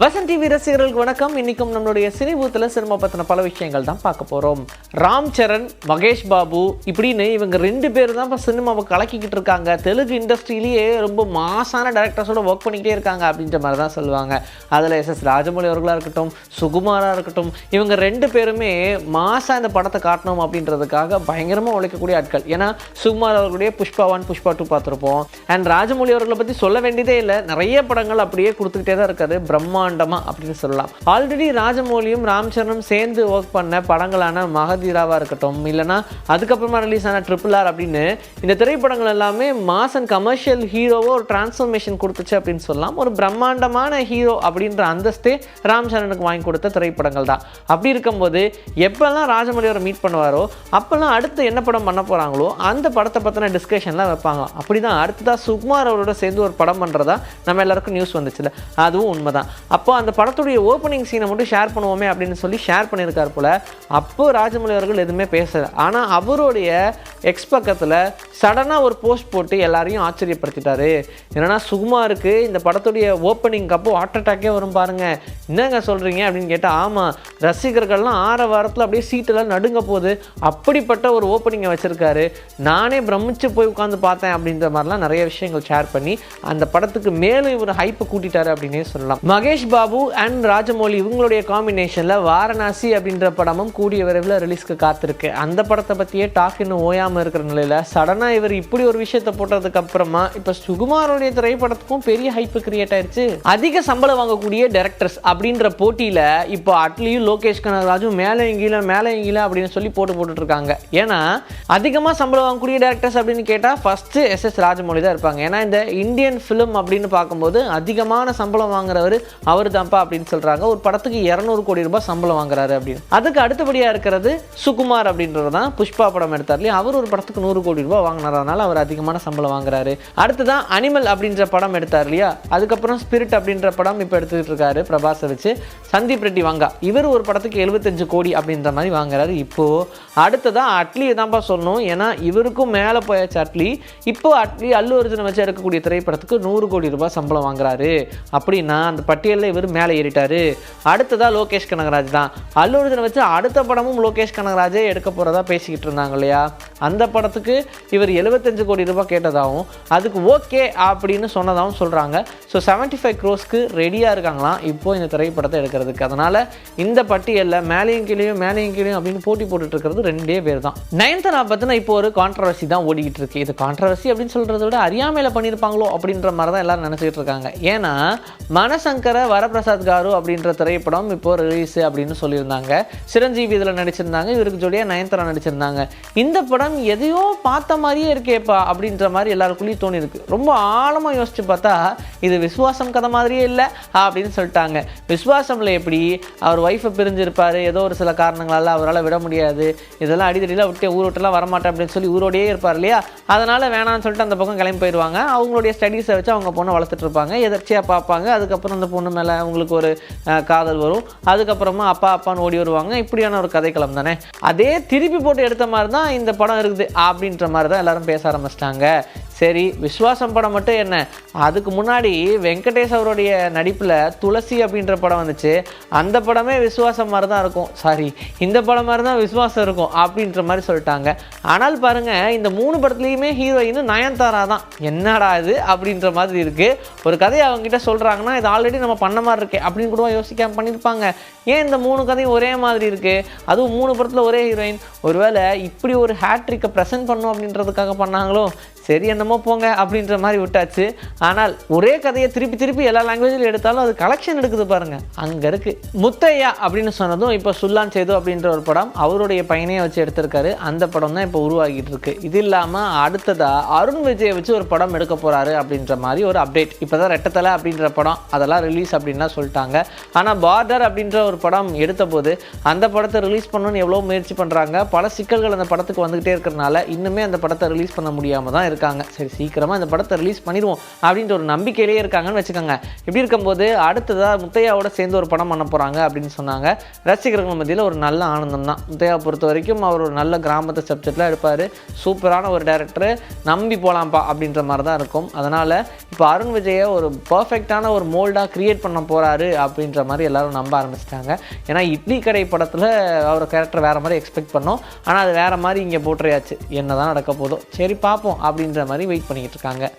Vasanth TV ரசிகர்களுக்கு வணக்கம். இன்னைக்கும் நம்மளுடைய சினி பூத்துல சினிமா பத்தின பல விஷயங்கள் தான் பார்க்க போறோம். ராம் சரண், மகேஷ் பாபு இப்படின்னு இவங்க ரெண்டு பேர் தான் இப்போ சினிமாவை கலக்கிக்கிட்டு இருக்காங்க. தெலுங்கு இண்டஸ்ட்ரியிலேயே ரொம்ப மாசான டைரக்டர்ஸோட ஒர்க் பண்ணிக்கிட்டே இருக்காங்க அப்படின்ற மாதிரி தான் சொல்லுவாங்க. அதில் எஸ் ராஜமௌலி அவர்களாக இருக்கட்டும், சுகுமாராக இருக்கட்டும், இவங்க ரெண்டு பேருமே மாசா இந்த படத்தை காட்டணும் அப்படின்றதுக்காக பயங்கரமாக உழைக்கக்கூடிய ஆட்கள். ஏன்னா சுகுமார் அவர்களுடைய புஷ்பா 1, புஷ்பா 2 பார்த்துருப்போம். அண்ட் ராஜமௌலி அவர்களை பற்றி சொல்ல வேண்டியதே இல்லை. நிறைய படங்கள் அப்படியே கொடுத்துக்கிட்டே தான் இருக்காரு. பிரம்மாண்டமா அப்படின்னு சொல்லலாம். ஆல்ரெடி ராஜமௌலியும் ராம் சரணும் சேர்ந்து ஒர்க் பண்ண படங்களான மகதீராவா இருக்கட்டும், இல்லைனா அதுக்கப்புறமா ரிலீஸ் ஆன RRR அப்படின்னு இந்த திரைப்படங்கள் எல்லாமே மாஸ் அண்ட் கமர்ஷியல் ஹீரோவோ ஒரு டிரான்ஸ்ஃபர்மேஷன் கொடுத்துச்சு அப்படின்னு சொல்லலாம். ஒரு பிரம்மாண்டமான ஹீரோ அப்படின்ற அந்தஸ்தே ராம் சரணுக்கு வாங்கி கொடுத்த திரைப்படங்கள் தான். அப்படி இருக்கும்போது எப்பெல்லாம் ராஜமௌலி அவரை மீட் பண்ணுவாரோ அப்பெல்லாம் அடுத்து என்ன படம் பண்ண போறாங்களோ அந்த படத்தை பற்றின டிஸ்கஷன்லாம் வைப்பாங்க. அப்படிதான் அடுத்ததா சுகுமார் அவரோட சேர்ந்து ஒரு படம் பண்ணுறதா நம்ம எல்லாருக்கும் நியூஸ் வந்துச்சுல, அதுவும் உண்மைதான். அப்போ அந்த படத்துடைய ஓப்பனிங் சீனை மட்டும் ஷேர் பண்ணுவோமே அப்படின்னு சொல்லி ஷேர் பண்ணியிருக்கார் போல. அப்போ ராஜமௌலி அவர்கள் எதுவுமே பேசலை. ஆனால் அவருடைய எக்ஸ் பக்கத்தில் சடனாக ஒரு போஸ்ட் போட்டு எல்லாரையும் ஆச்சரியப்படுத்திட்டாரு. என்னன்னா சுகுமாருக்கு இந்த படத்துடைய ஓப்பனிங் அப்போ ஹார்ட் அட்டாக்கே வரும் பாருங்க, என்னங்க சொல்கிறீங்க அப்படின்னு கேட்டால், ஆமாம் ரசிகர்கள்லாம் 6 வாரத்தில் அப்படியே சீட்டெல்லாம் நடுங்க போகுது, அப்படிப்பட்ட ஒரு ஓப்பனிங்கை வச்சுருக்காரு, நானே பிரமிச்சு போய் உட்காந்து பார்த்தேன் அப்படின்ற மாதிரிலாம் நிறைய விஷயங்கள் ஷேர் பண்ணி அந்த படத்துக்கு மேலும் இவர் ஹைப்பை கூட்டிட்டாரு அப்படின்னே சொல்லலாம். மகேஷ் பாபு அண்ட் ராஜமௌலி இவங்களுடைய காம்பினேஷனில் வாரணாசி அப்படின்ற படமும் கூடிய விரைவில் ரிலீஸ்க்கு காத்திருக்கு. அந்த படத்தை பற்றியே டாக் இன்னும் ஓயாமல் இருக்கிற நிலையில் சடனாக இவர் இப்படி ஒரு விஷயத்தை போட்டதுக்கு அப்புறமா இப்போ சுகுமாரோடைய திரைப்படத்துக்கும் பெரிய ஹைப்பு கிரியேட் ஆயிடுச்சு. அதிக சம்பளம் வாங்கக்கூடிய டைரக்டர்ஸ் அப்படின்ற போட்டியில் இப்போ அட்லியும் லோகேஷ் கனகராஜும் மேலே எங்கீல அப்படின்னு சொல்லி போட்டுட்டு இருக்காங்க. ஏன்னா அதிகமாக சம்பளம் வாங்கக்கூடிய டைரக்டர்ஸ் அப்படின்னு கேட்டால் ஃபர்ஸ்ட் எஸ் ராஜமௌலி தான் இருப்பாங்க. ஏன்னா இந்த இந்தியன் ஃபிலிம் அப்படின்னு பார்க்கும்போது அதிகமான சம்பளம் வாங்குறவர் அவர் தான்ப்பா அப்படின்னு சொல்றாங்க. ஒரு படத்துக்கு 200 கோடி ரூபாய் சம்பளம் வாங்குறாரு அப்படின்னு. அதுக்கு அடுத்தபடியா இருக்கிறது சுகுமார் அப்படின்றது தான். புஷ்பா படம் எடுத்தார் இல்லையா, அவர் ஒரு படத்துக்கு 100 கோடி ரூபாய் வாங்கினாரனால அவர் அதிகமான சம்பளம் வாங்குறாரு. அடுத்ததான் அனிமல் அப்படின்ற படம் எடுத்தார் இல்லையா, அதுக்கப்புறம் ஸ்பிரிட் அப்படின்ற படம் இப்போ எடுத்துக்கிட்டு இருக்காரு பிரபாஸை வச்சு. சந்தீப் ரெட்டி வாங்கா இவர் ஒரு படத்துக்கு 75 கோடி அப்படின்ற மாதிரி வாங்குறாரு. இப்போ அடுத்ததான் அட்லியை தான்ப்பா சொல்லணும். ஏன்னா இவருக்கும் மேலே போயாச்சு அட்லி. இப்போ அட்லி அல்லு அர்ஜுனை வச்சு எடுக்கக்கூடிய திரைப்படத்துக்கு 100 கோடி ரூபாய் சம்பளம் வாங்குறாரு. அப்படின்னா அந்த பட்டியலில் இவர் மேலே ஏறிட்டாரு. அடுத்ததா லோகேஷ் கனகராஜ் தான். அல்லு அர்ஜுனை வச்சு அடுத்த படமும் லோகேஷ் கனகராஜே எடுக்க போறதா பேசிக்கிட்டு இருந்தாங்க இல்லையா, அந்த படத்துக்கு இவர் 75 கோடி ரூபாய் கேட்டதாகவும் அதுக்கு ஓகே அப்படின்னு சொன்னதாகவும் சொல்றாங்க. ஸோ 75 crores ரெடியா இருக்காங்களாம் இப்போ இந்த திரைப்படத்தை எடுக்கிறதுக்கு. அதனால இந்த பட்டியலில் மேலேயும் கீழையும் அப்படின்னு போட்டி போட்டுட்டு இருக்கிறது 2 பேர் தான். நயன்தாரா பத்தின இப்போ ஒரு கான்ட்ரவர்சி தான் ஓடிக்கிட்டு இருக்கு. இது கான்ட்ரவர்சி அப்படின்னு சொல்றதை விட அறியாமையில பண்ணியிருப்பாங்களோ அப்படின்ற மாதிரி தான் எல்லாரும் நினைச்சிட்டு இருக்காங்க. ஏன்னா மனசங்கர வரப்பிரசாத் காரு அப்படின்ற திரைப்படம் இப்போ ரிலீஸ் அப்படின்னு சொல்லியிருந்தாங்க. சிரஞ்சீவி இதில் நடிச்சிருந்தாங்க, இவருக்கு ஜோடியா நயன்தாரா நடிச்சிருந்தாங்க. இந்த படம் எதையோ பார்த்த மாதிரியே இருக்கேப்பா அப்படின்ற மாதிரி எல்லாருக்குள்ளேயும் தோணி இருக்கு. ரொம்ப ஆழமாக யோசிச்சு பார்த்தா இது விஸ்வாசம் கதை மாதிரியே இல்லை அப்படின்னு சொல்லிட்டாங்க. விஸ்வாசம்ல எப்படி அவர் ஒய்ஃபை பிரிஞ்சிருப்பாரு, ஏதோ ஒரு சில காரணங்களால் அவரால் விட முடியாது, இதெல்லாம் அடித்தடியில் விட்டு ஊரோட்டெல்லாம் வரமாட்டேன் அப்படின்னு சொல்லி ஊரோடையே இருப்பார் இல்லையா, அதனால வேணான்னு சொல்லிட்டு அந்த பக்கம் கிளம்பி போயிடுவாங்க. அவங்களுடைய ஸ்டடீஸை வச்சு அவங்க பொண்ணை வளர்த்துட்டு இருப்பாங்க. எதர்ச்சியாக பார்ப்பாங்க. அதுக்கப்புறம் அந்த பொண்ணு மேலே அவங்களுக்கு ஒரு காதல் வரும். அதுக்கப்புறமா அப்பான்னு ஓடி வருவாங்க. இப்படியான ஒரு கதைக்களம் தானே. அதே திருப்பி போட்டு எடுத்த மாதிரி தான் இந்த படம் இருக்குது அப்படின்ற மாதிரி தான் எல்லாரும் பேச ஆரம்பிச்சிட்டாங்க. சரி, விஸ்வாசம் படம் மட்டும் என்ன, அதுக்கு முன்னாடி வெங்கடேஷ் அவருடைய நடிப்பில் துளசி அப்படின்ற படம் வந்துச்சு. அந்த படமே விஸ்வாசம் மாதிரி தான் இருக்கும், சாரி இந்த படம் மாதிரி தான் விஸ்வாசம் இருக்கும் அப்படின்ற மாதிரி சொல்லிட்டாங்க. ஆனால் பாருங்க, இந்த 3 படத்துலையுமே ஹீரோயின் நயன்தாரா தான். என்னடா இது அப்படின்ற மாதிரி இருக்கு. ஒரு கதையை அவங்ககிட்ட சொல்றாங்கன்னா இது ஆல்ரெடி நம்ம பண்ண மாதிரி இருக்கே அப்படின்னு கூட யோசிக்காம பண்ணியிருப்பாங்க. ஏன் இந்த 3 கதையும் ஒரே மாதிரி இருக்கு, அதுவும் 3 படத்தில் ஒரே ஹீரோயின்? ஒருவேளை இப்படி ஒரு ஹேட்ரிக்கை ப்ரெசென்ட் பண்ணும் அப்படின்றதுக்காக பண்ணாங்களோ? சரி என்னமோ போங்க அப்படின்ற மாதிரி விட்டாச்சு. ஆனால் ஒரே கதையை திருப்பி எல்லா லாங்குவேஜில் எடுத்தாலும் அது கலெக்ஷன் எடுக்குது பாருங்க, அங்கே இருக்கு. முத்தையா அப்படின்னு சொன்னதும் இப்போ சுல்லான் சேது அப்படின்ற ஒரு படம் அவருடைய பையனையை வச்சு எடுத்திருக்காரு. அந்த படம் தான் இப்போ உருவாகிட்டு இருக்கு. இது இல்லாமல் அடுத்ததா அருண் விஜயை வச்சு ஒரு படம் எடுக்க போறாரு அப்படின்ற மாதிரி ஒரு அப்டேட். இப்போதான் ரெட்டத்தலை அப்படின்ற படம் அதெல்லாம் ரிலீஸ் அப்படின்லாம் சொல்லிட்டாங்க. ஆனால் பார்டர் அப்படின்ற ஒரு படம் எடுத்த போது அந்த படத்தை ரிலீஸ் பண்ணணும்னு எவ்வளோ முயற்சி பண்ணுறாங்க. பல சிக்கல்கள் அந்த படத்துக்கு வந்துகிட்டே இருக்கிறதுனால இன்னுமே அந்த படத்தை ரிலீஸ் பண்ண முடியாமல் தான் இருக்கு. இருக்காங்க. சரி சீக்கிரமாக இந்த படத்தை ரிலீஸ் பண்ணிடுவோம் அப்படின்ற ஒரு நம்பிக்கையிலேயே இருக்காங்கன்னு வச்சுக்கோங்க. இப்படி இருக்கும்போது அடுத்ததாக முத்தையாவோட சேர்ந்து ஒரு படம் பண்ண போகிறாங்க அப்படின்னு சொன்னாங்க. ரசிகர்கள் மத்தியில் ஒரு நல்ல ஆனந்தம் தான். முத்தையாவை பொறுத்த வரைக்கும் அவர் ஒரு நல்ல கிராமத்து சப்ஜெக்டில் எடுப்பார். சூப்பரான ஒரு டைரக்டர், நம்பி போகலாம்ப்பா அப்படின்ற மாதிரி தான் இருக்கும். அதனால் இப்போ அருண் விஜயை ஒரு பர்ஃபெக்டான ஒரு மோல்டாக க்ரியேட் பண்ண போகிறாரு அப்படின்ற மாதிரி எல்லாரும் நம்ப ஆரம்பிச்சிட்டாங்க. ஏன்னா இட்லி கடை படத்தில் அவர் கேரக்டர் வேறு மாதிரி எக்ஸ்பெக்ட் பண்ணோம். ஆனால் அது வேறு மாதிரி இங்கே போட்டுறையாச்சு. என்ன தான் நடக்க போதோ சரி பார்ப்போம் அப்படின்ற மாதிரி வெயிட் பண்ணிக்கிட்டு இருக்காங்க.